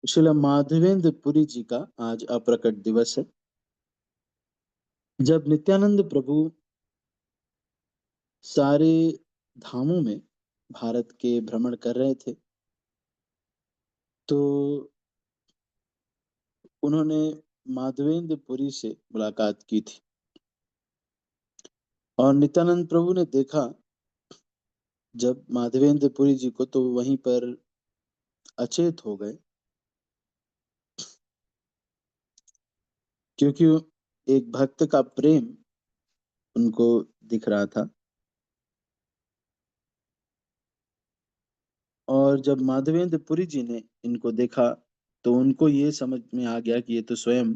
श्रील माधवेंद्र पुरी जी का आज अप्रकट दिवस है। जब नित्यानंद प्रभु सारे धामों में भारत के भ्रमण कर रहे थे, तो उन्होंने माधवेंद्र पुरी से मुलाकात की थी और नित्यानंद प्रभु ने देखा जब माधवेंद्र पुरी जी को, तो वहीं पर अचेत हो गए, क्योंकि एक भक्त का प्रेम उनको दिख रहा था। और जब माधवेंद्र पुरी जी ने इनको देखा, तो उनको ये समझ में आ गया कि ये तो स्वयं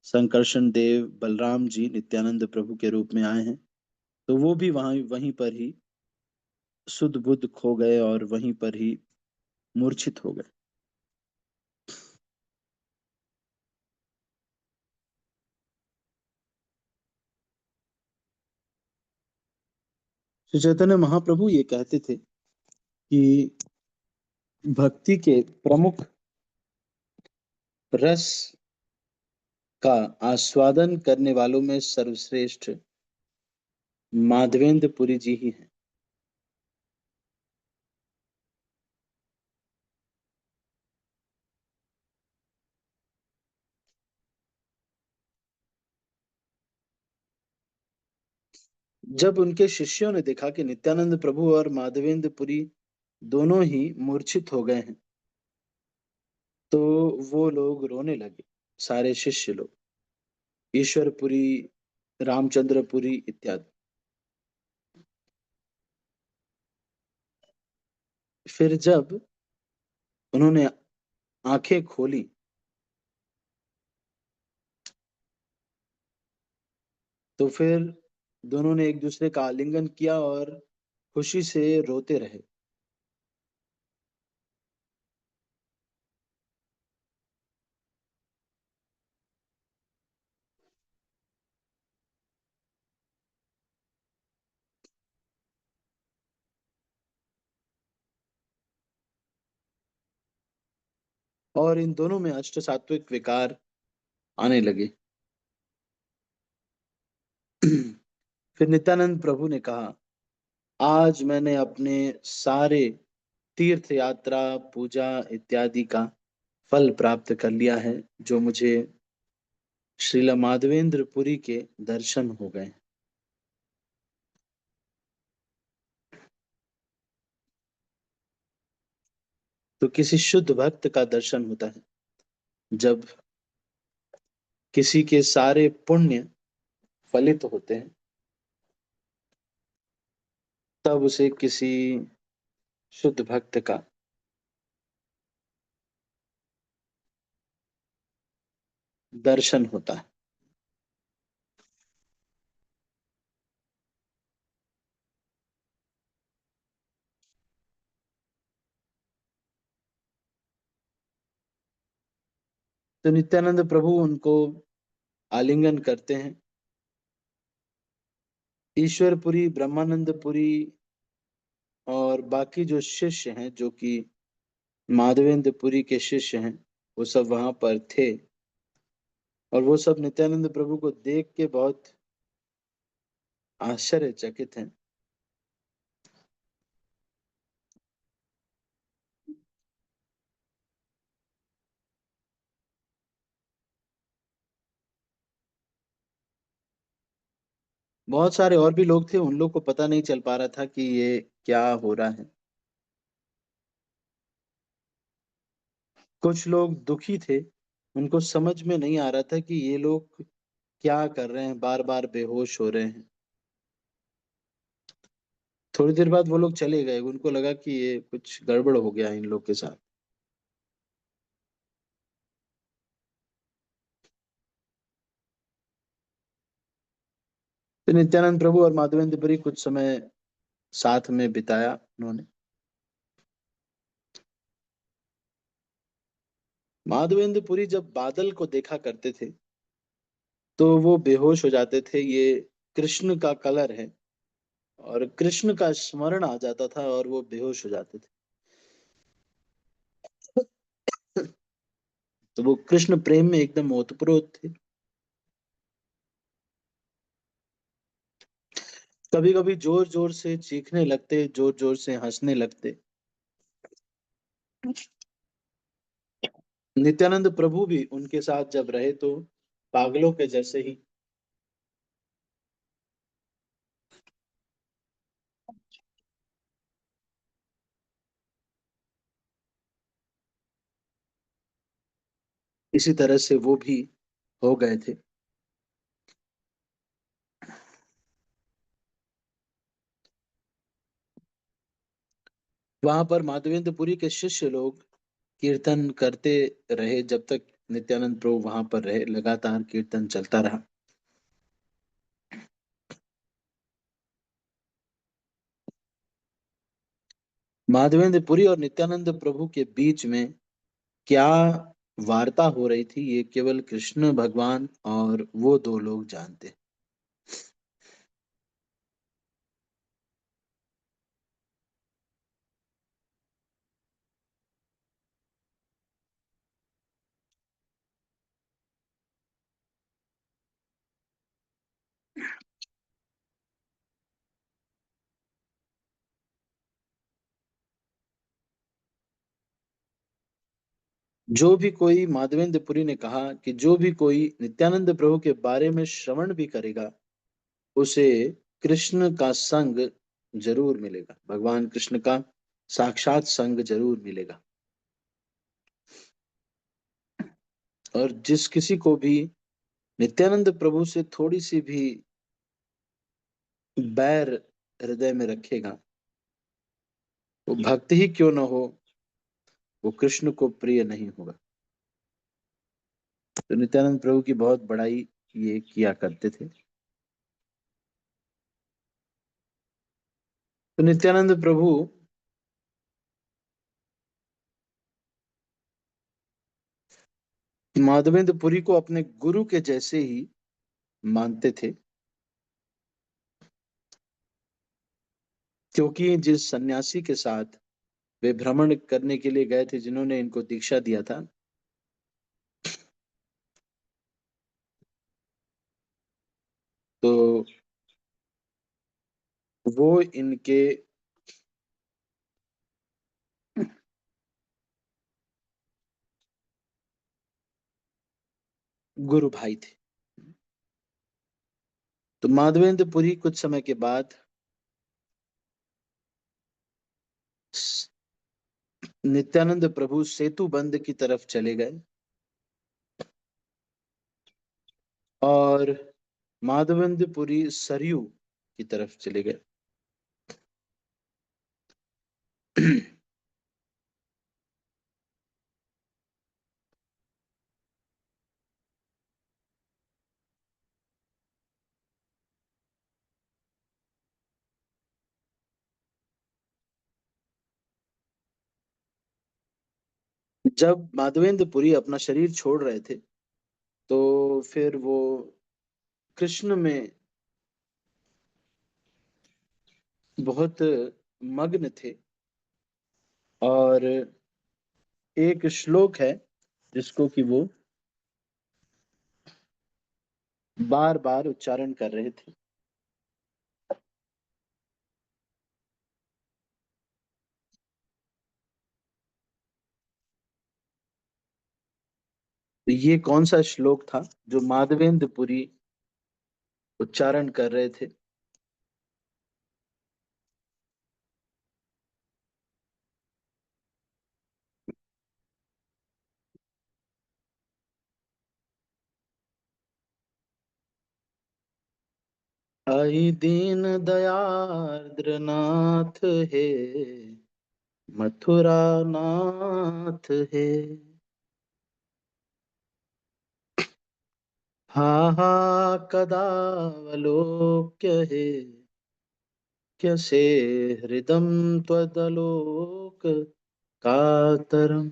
संकर्षण देव बलराम जी नित्यानंद प्रभु के रूप में आए हैं। तो वो भी वहीं पर ही सुध बुध खो गए और वहीं पर ही मूर्छित हो गए। श्री चैतन्य महाप्रभु ये कहते थे कि भक्ति के प्रमुख रस का आस्वादन करने वालों में सर्वश्रेष्ठ माधवेंद्र पुरी जी ही हैं। जब उनके शिष्यों ने देखा कि नित्यानंद प्रभु और माधवेंद्र पुरी दोनों ही मूर्छित हो गए हैं, तो वो लोग रोने लगे, सारे शिष्य लोग, ईश्वरपुरी, रामचंद्रपुरी इत्यादि। फिर जब उन्होंने आंखें खोली, तो फिर दोनों ने एक दूसरे का आलिंगन किया और खुशी से रोते रहे। और इन दोनों में अष्ट सात्विक विकार आने लगे। फिर नित्यानंद प्रभु ने कहा, आज मैंने अपने सारे तीर्थ यात्रा, पूजा इत्यादि का फल प्राप्त कर लिया है, जो मुझे श्रील माधवेंद्र पुरी के दर्शन हो गए। तो किसी शुद्ध भक्त का दर्शन होता है जब किसी के सारे पुण्य फलित होते हैं, तब उसे किसी शुद्ध भक्त का दर्शन होता है। तो नित्यानंद प्रभु उनको आलिंगन करते हैं। ईश्वरपुरी, ब्रह्मानंदपुरी और बाकी जो शिष्य हैं, जो कि माधवेंद्रपुरी के शिष्य हैं, वो सब वहां पर थे। और वो सब नित्यानंद प्रभु को देख के बहुत आश्चर्यचकित हैं। बहुत सारे और भी लोग थे, उन लोग को पता नहीं चल पा रहा था कि ये क्या हो रहा है। कुछ लोग दुखी थे, उनको समझ में नहीं आ रहा था कि ये लोग क्या कर रहे हैं, बार बार बेहोश हो रहे हैं। थोड़ी देर बाद वो लोग चले गए, उनको लगा कि ये कुछ गड़बड़ हो गया इन लोग के साथ। तो नित्यानंद प्रभु और माधवेंद्र पुरी कुछ समय साथ में बिताया उन्होंने। माधवेंद्र पुरी जब बादल को देखा करते थे, तो वो बेहोश हो जाते थे। ये कृष्ण का कलर है, और कृष्ण का स्मरण आ जाता था और वो बेहोश हो जाते थे। तो वो कृष्ण प्रेम में एकदम ओतप्रोत थे। कभी कभी जोर जोर से चीखने लगते, जोर जोर से हंसने लगते। नित्यानंद प्रभु भी उनके साथ जब रहे तो पागलों के जैसे ही। इसी तरह से वो भी हो गए थे। वहां पर माधवेंद्रपुरी के शिष्य लोग कीर्तन करते रहे जब तक नित्यानंद प्रभु वहां पर रहे, लगातार कीर्तन चलता रहा। माधवेंद्रपुरी और नित्यानंद प्रभु के बीच में क्या वार्ता हो रही थी, ये केवल कृष्ण भगवान और वो दो लोग जानते। जो भी कोई, माधवेंद्रपुरी ने कहा कि जो भी कोई नित्यानंद प्रभु के बारे में श्रवण भी करेगा, उसे कृष्ण का संग जरूर मिलेगा, भगवान कृष्ण का साक्षात संग जरूर मिलेगा। और जिस किसी को भी नित्यानंद प्रभु से थोड़ी सी भी बैर हृदय में रखेगा, वो भक्ति ही क्यों न हो, वो कृष्ण को प्रिय नहीं होगा। तो नित्यानंद प्रभु की बहुत बड़ाई ये किया करते थे। तो नित्यानंद प्रभु माधवेंद्रपुरी को अपने गुरु के जैसे ही मानते थे, क्योंकि जिस सन्यासी के साथ वे भ्रमण करने के लिए गए थे, जिन्होंने इनको दीक्षा दिया था, तो वो इनके गुरु भाई थे। तो माधवेंद्रपुरी कुछ समय के बाद नित्यानंद प्रभु सेतु बंद की तरफ चले गए और माधवेंद्रपुरी सरयू की तरफ चले गए। जब माधवेंद्रपुरी अपना शरीर छोड़ रहे थे, तो फिर वो कृष्ण में बहुत मग्न थे। और एक श्लोक है जिसको कि वो बार बार उच्चारण कर रहे थे। तो ये कौन सा श्लोक था जो माधवेंद्रपुरी उच्चारण कर रहे थे? आई दीन दयार्द्र नाथ है, मथुरा नाथ है। हा हा कदावलोक्य है, क्यसे हृदम त्वदलोक कातरम,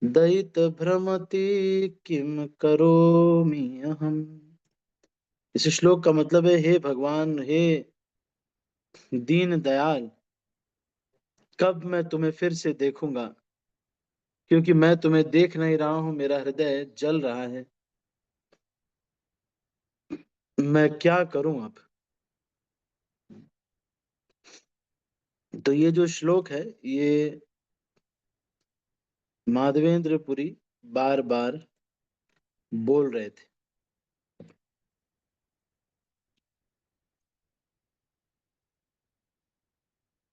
दयित भ्रमति किम करोमि अहम। इस श्लोक का मतलब है, हे भगवान, हे दीन दयाल, कब मैं तुम्हें फिर से देखूंगा, क्योंकि मैं तुम्हें देख नहीं रहा हूं, मेरा हृदय जल रहा है, मैं क्या करूं अब। तो ये जो श्लोक है, ये माधवेंद्र पुरी बार बार बोल रहे थे।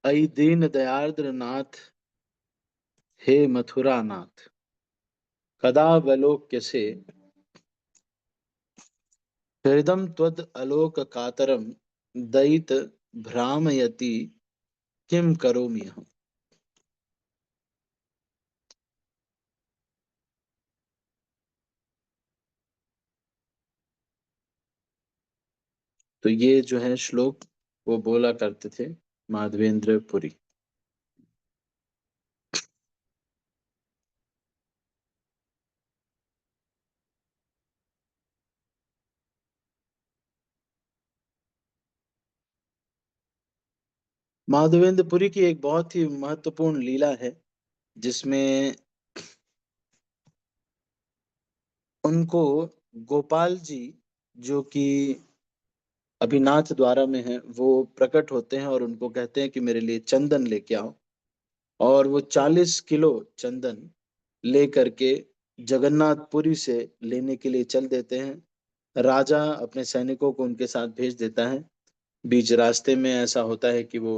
अई दीन दयार्द्र नाथ, हे मथुरा नाथ, कदावलोक्य से हृदम त्वद अलोक कातरम, दयित भ्रामयति किम करोमि हम। तो ये जो है श्लोक, वो बोला करते थे माधवेंद्र पुरी। माधवेंद्र पुरी की एक बहुत ही महत्वपूर्ण लीला है, जिसमें उनको गोपाल जी, जो कि अभी नाथ द्वारा में है, वो प्रकट होते हैं और उनको कहते हैं कि मेरे लिए चंदन लेके आओ। और वो 40 किलो चंदन लेकर के जगन्नाथपुरी से लेने के लिए चल देते हैं। राजा अपने सैनिकों को उनके साथ भेज देता है। बीच रास्ते में ऐसा होता है कि वो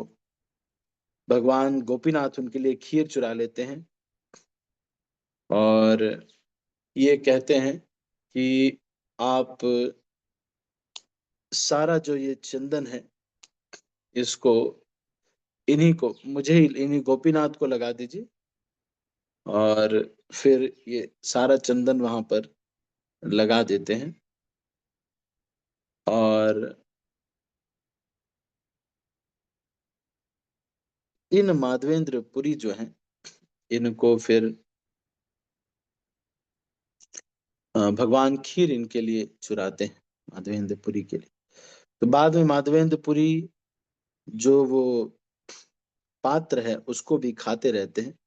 भगवान गोपीनाथ उनके लिए खीर चुरा लेते हैं और ये कहते हैं कि आप सारा जो ये चंदन है, इसको इन्हीं को, मुझे ही, इन्हीं गोपीनाथ को लगा दीजिए। और फिर ये सारा चंदन वहां पर लगा देते हैं। और इन माधवेंद्र पुरी जो हैं, इनको फिर भगवान खीर इनके लिए चुराते हैं, माधवेंद्र पुरी के लिए। तो बाद में माधवेंद्र पुरी जो वो पात्र है, उसको भी खाते रहते हैं।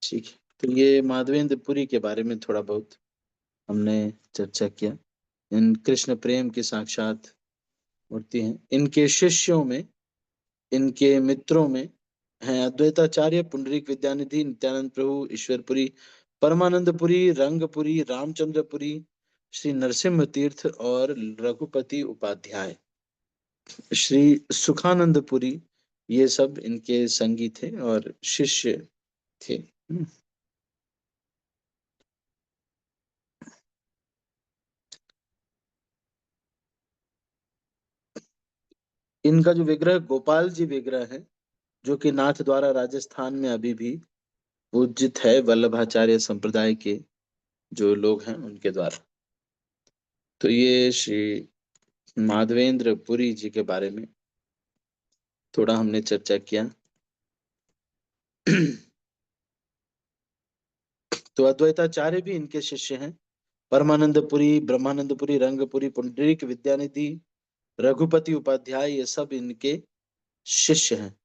ठीक है, तो ये माधवेंद्र पुरी के बारे में थोड़ा बहुत हमने चर्चा किया। इन कृष्ण प्रेम की साक्षात मूर्ति हैं। इनके शिष्यों में, इनके मित्रों में हैं अद्वैताचार्य, पुंडरीक विद्यानिधि, नित्यानंद प्रभु, ईश्वरपुरी, परमानंदपुरी, रंगपुरी, रामचंद्रपुरी, श्री नरसिम्ह तीर्थ और रघुपति उपाध्याय, श्री सुखानंदपुरी, ये सब इनके संगी थे और शिष्य थे। इनका जो विग्रह गोपाल जी विग्रह है, जो कि नाथ द्वारा राजस्थान में अभी भी पूजित है, वल्लभाचार्य संप्रदाय के जो लोग हैं उनके द्वारा। तो ये श्री माधवेंद्र पुरी जी के बारे में थोड़ा हमने चर्चा किया। तो अद्वैताचार्य भी इनके शिष्य हैं। परमानंदपुरी, ब्रह्मानंदपुरी, रंगपुरी, पुंडरीक विद्यानिधि, रघुपति उपाध्याय, ये सब इनके शिष्य हैं।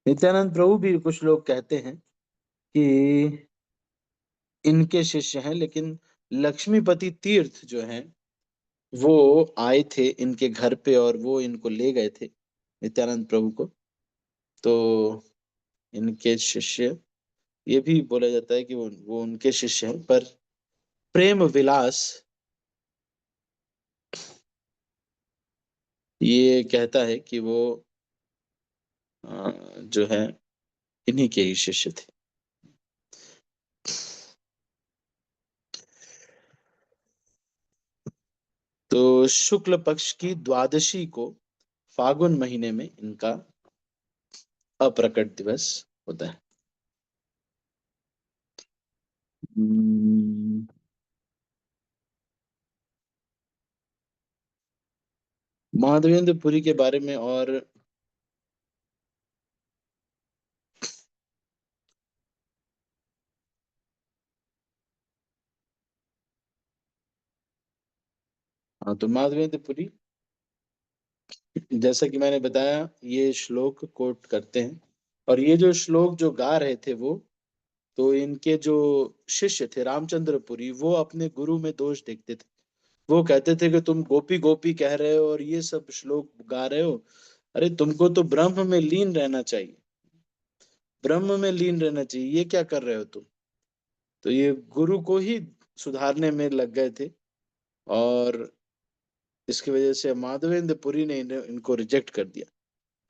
नित्यानंद प्रभु भी कुछ लोग कहते हैं कि इनके शिष्य हैं, लेकिन लक्ष्मीपति तीर्थ जो हैं, वो आए थे इनके घर पे और वो इनको ले गए थे, नित्यानंद प्रभु को। तो इनके शिष्य, ये भी बोला जाता है कि वो उनके शिष्य हैं। पर प्रेम विलास ये कहता है कि वो जो है इन्हीं के ही शिष्य थे। तो शुक्ल पक्ष की द्वादशी को, फागुन महीने में इनका अप्रकट दिवस होता है। हम्म, माधवेंद्र पुरी के बारे में और हाँ, तो माधवेंद्र पुरी, जैसा कि मैंने बताया, ये श्लोक कोट करते हैं। और ये जो श्लोक जो गा रहे थे वो, तो इनके जो शिष्य थे रामचंद्रपुरी, वो अपने गुरु में दोष देखते थे। वो कहते थे कि तुम गोपी गोपी कह रहे हो और ये सब श्लोक गा रहे हो। अरे तुमको तो ब्रह्म में लीन रहना चाहिए, ब्रह्म में लीन रहना चाहिए, ये क्या कर रहे हो तुम। तो ये गुरु को ही सुधारने में लग गए थे। और इसकी वजह से माधवेंद्र पुरी ने इनको रिजेक्ट कर दिया,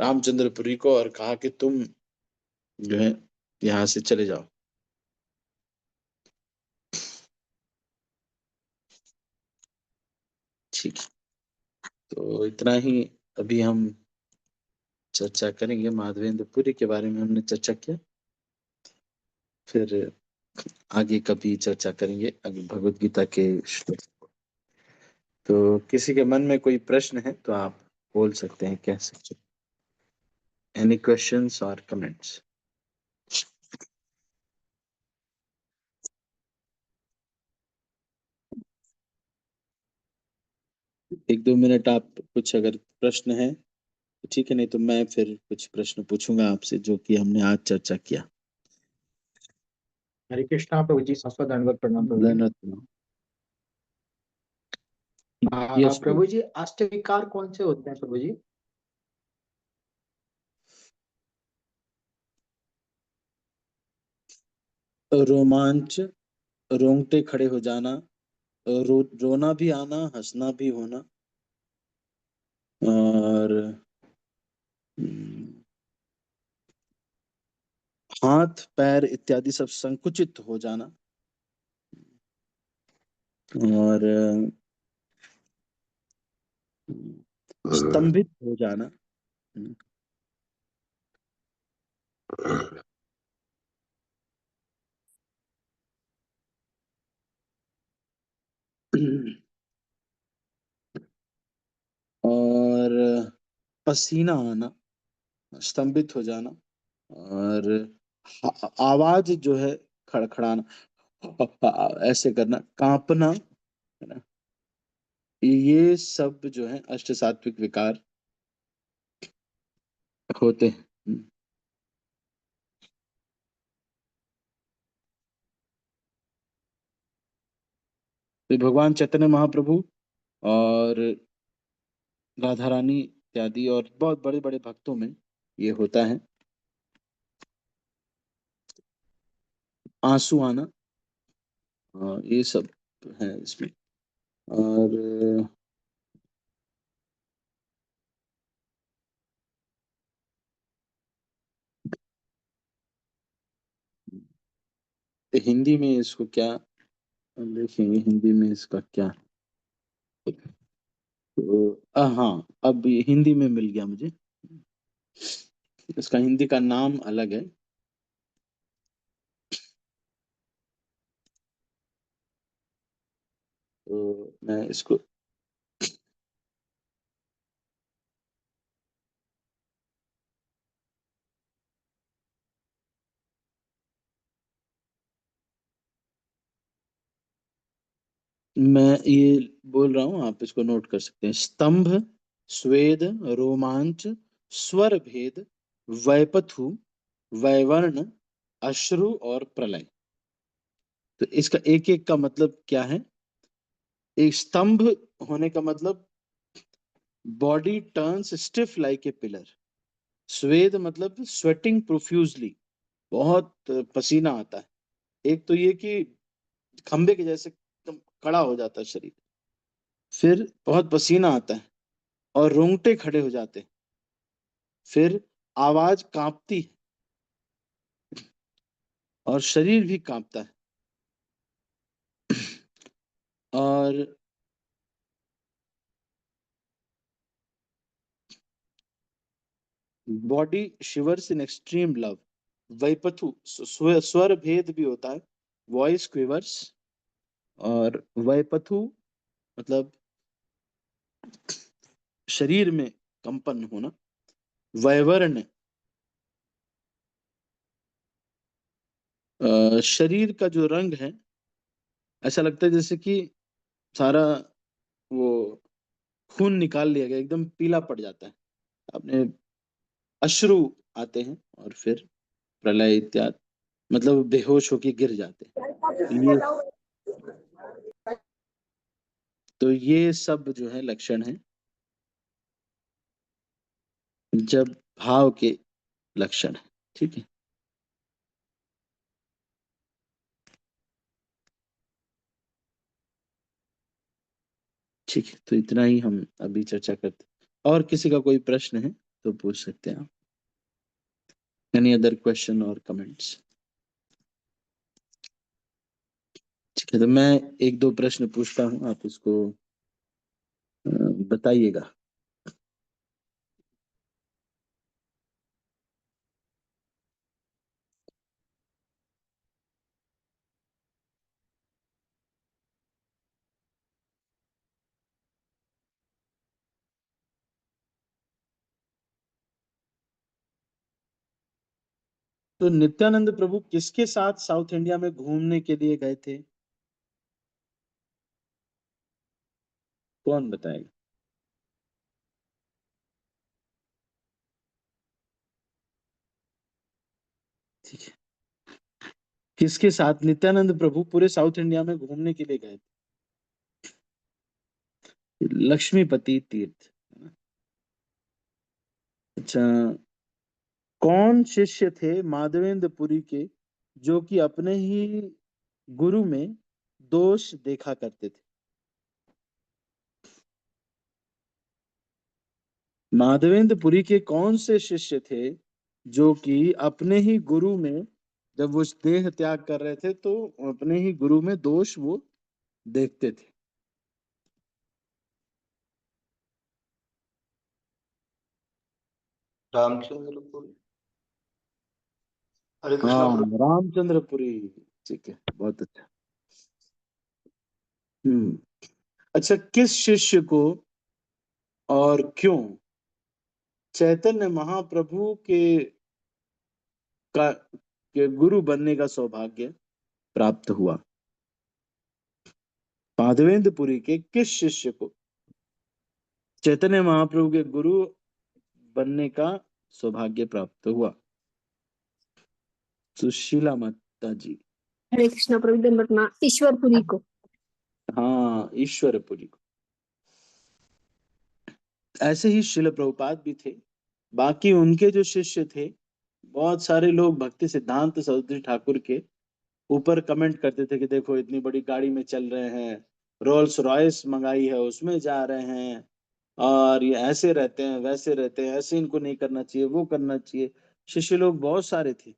रामचंद्रपुरी को, और कहा कि तुम जो है यहाँ से चले जाओ। ठीक है, तो इतना ही अभी हम चर्चा करेंगे। माधवेंद्र पुरी के बारे में हमने चर्चा किया, फिर आगे कभी चर्चा करेंगे आगे भगवत गीता के श्लोक। तो किसी के मन में कोई प्रश्न है तो आप बोल सकते हैं, कह सकते हैं। एनी क्वेश्चंस और कमेंट्स? एक दो मिनट आप, कुछ अगर प्रश्न है तो ठीक है, नहीं तो मैं फिर कुछ प्रश्न पूछूंगा आपसे जो कि हमने आज चर्चा किया। हरे कृष्णा प्रभु जी, शाश्वत दंडवत प्रणाम प्रभु जी। धन्यवाद। यस प्रभु जी, अष्टविकार कौन से होते हैं प्रभु जी? रोमांच, रोंगटे खड़े हो जाना, रोना भी आना, हंसना भी होना, और हम्म, हाथ पैर इत्यादि सब संकुचित हो जाना, और स्तंभित हो जाना। और पसीना आना, स्तंभित हो जाना, और आवाज जो है खड़खड़ाना, ऐसे करना, कांपना, है ना। ये सब जो है अष्ट सात्विक विकार होते हैं। तो भगवान चैतन्य महाप्रभु और राधा रानी इत्यादि और बहुत बड़े बड़े भक्तों में ये होता है। आंसू आना, ये सब है इसमें। और हिंदी में इसको क्या, देखेंगे हिंदी में इसका क्या। तो हाँ, अब ये हिंदी में मिल गया मुझे। इसका हिंदी का नाम अलग है। तो मैं इसको, मैं ये बोल रहा हूँ, आप इसको नोट कर सकते हैं। स्तंभ, स्वेद, रोमांच, स्वर भेद, वैपथु, वैवर्ण, अश्रु और प्रलय। तो इसका एक एक का मतलब क्या है? एक स्तंभ होने का मतलब body turns stiff like a pillar. स्वेद मतलब स्वेटिंग प्रोफ्यूजली, बहुत पसीना आता है। एक तो ये कि खंबे के जैसे एकदम कड़ा हो जाता है शरीर। फिर बहुत पसीना आता है और रोंगटे खड़े हो जाते हैं। फिर आवाज कांपती है और शरीर भी कांपता है। और body shivers in extreme love. वैपथु स्वर भेद भी होता है, वॉइस क्विवर्स। और वैपथु मतलब शरीर में कंपन होना। वैवर्ण शरीर का जो रंग है, ऐसा लगता है जैसे कि सारा वो खून निकाल लिया गया, एकदम पीला पड़ जाता है। आपने अश्रु आते हैं और फिर प्रलय इत्यादि, मतलब बेहोश होके गिर जाते हैं। तो ये सब जो है लक्षण है, जब भाव के लक्षण है। ठीक है। ठीक है, तो इतना ही हम अभी चर्चा करते हैं। और किसी का कोई प्रश्न है तो पूछ सकते हैं आप। एनी अदर क्वेश्चन और कमेंट्स? ठीक है, तो मैं एक दो प्रश्न पूछता हूँ, आप उसको बताइएगा। तो नित्यानंद प्रभु किसके साथ साउथ इंडिया में घूमने के लिए गए थे? कौन बताएगा? ठीक है। किसके साथ नित्यानंद प्रभु पूरे साउथ इंडिया में घूमने के लिए गए थे? लक्ष्मीपति तीर्थ। अच्छा, कौन शिष्य थे माधवेंद्र पुरी के जो कि अपने ही गुरु में दोष देखा करते थे? माधवेंद्र पुरी के कौन से शिष्य थे जो कि अपने ही गुरु में, जब वो देह त्याग कर रहे थे तो अपने ही गुरु में दोष वो देखते थे? रामचंद्रपुर। हरे कृष्णा हाँ, प्रभु। रामचंद्रपुरी। ठीक है, बहुत अच्छा। हम्म। अच्छा, किस शिष्य को और क्यों चैतन्य महाप्रभु के गुरु बनने का सौभाग्य प्राप्त हुआ? माधवेंद्र पुरी के किस शिष्य को चैतन्य महाप्रभु के गुरु बनने का सौभाग्य प्राप्त हुआ? सुशीला माता जी। हरे कृष्णा प्रभु दंडवत, ईश्वरपुरी को। हाँ, ईश्वरपुरी को। ऐसे ही शिल प्रभुपाद भी थे। बाकी उनके जो शिष्य थे, बहुत सारे लोग भक्ति सिद्धांत सरस्वती ठाकुर के ऊपर कमेंट करते थे कि देखो इतनी बड़ी गाड़ी में चल रहे हैं, रोल्स रॉयस मंगाई है उसमें जा रहे हैं, और ये ऐसे रहते हैं वैसे रहते हैं, ऐसे इनको नहीं करना चाहिए वो करना चाहिए। शिष्य लोग बहुत सारे थे,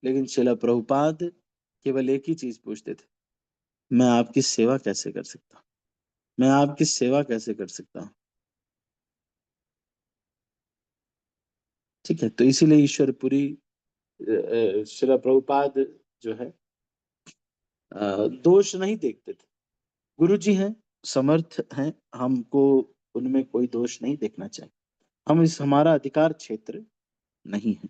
लेकिन शिला प्रभुपाद केवल एक ही चीज पूछते थे, मैं आपकी सेवा कैसे कर सकता हूँ, मैं आपकी सेवा कैसे कर सकता हूँ। ठीक है, तो इसीलिए ईश्वरपुरी शिला प्रभुपाद जो है दोष नहीं देखते थे। गुरु जी हैं, समर्थ हैं, हमको उनमें कोई दोष नहीं देखना चाहिए। हम इस हमारा अधिकार क्षेत्र नहीं है।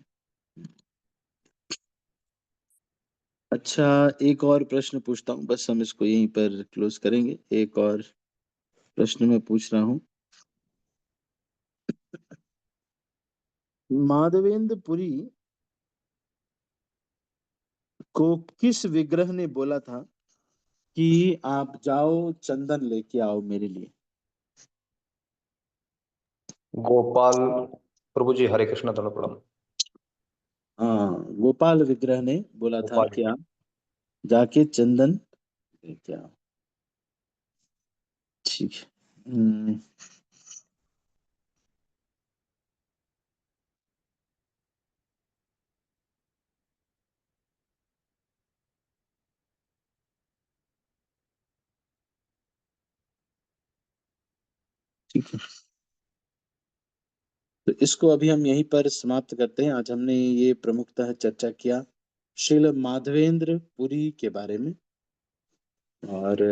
अच्छा, एक और प्रश्न पूछता हूँ, बस हम इसको यहीं पर क्लोज करेंगे। एक और प्रश्न मैं पूछ रहा हूँ। माधवेंद्र पुरी को किस विग्रह ने बोला था कि आप जाओ चंदन लेके आओ मेरे लिए? गोपाल प्रभु जी, हरे कृष्णा दंड प्रणाम। हाँ, गोपाल विग्रह ने बोला था गोपाल कि आप जाके चंदन लेके आओ। ठीक है। ठीक है। तो इसको अभी हम यहीं पर समाप्त करते हैं। आज हमने ये प्रमुखतः चर्चा किया श्रील माधवेंद्र पुरी के बारे में। और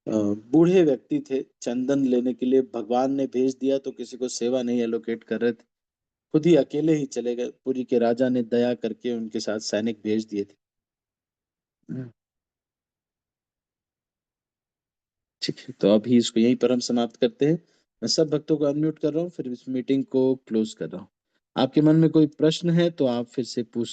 बूढ़े व्यक्ति थे, चंदन लेने के लिए भगवान ने भेज दिया तो किसी को सेवा नहीं एलोकेट कर रहे थे, खुद ही अकेले ही चले गए। पुरी के राजा ने दया करके उनके साथ सैनिक भेज दिए थे। ठीक है, तो अभी इसको यहीं पर हम समाप्त करते हैं। मैं सब भक्तों को अनम्यूट कर रहा हूँ, फिर इस मीटिंग को क्लोज कर रहा हूँ। आपके मन में कोई प्रश्न है तो आप फिर से पूछ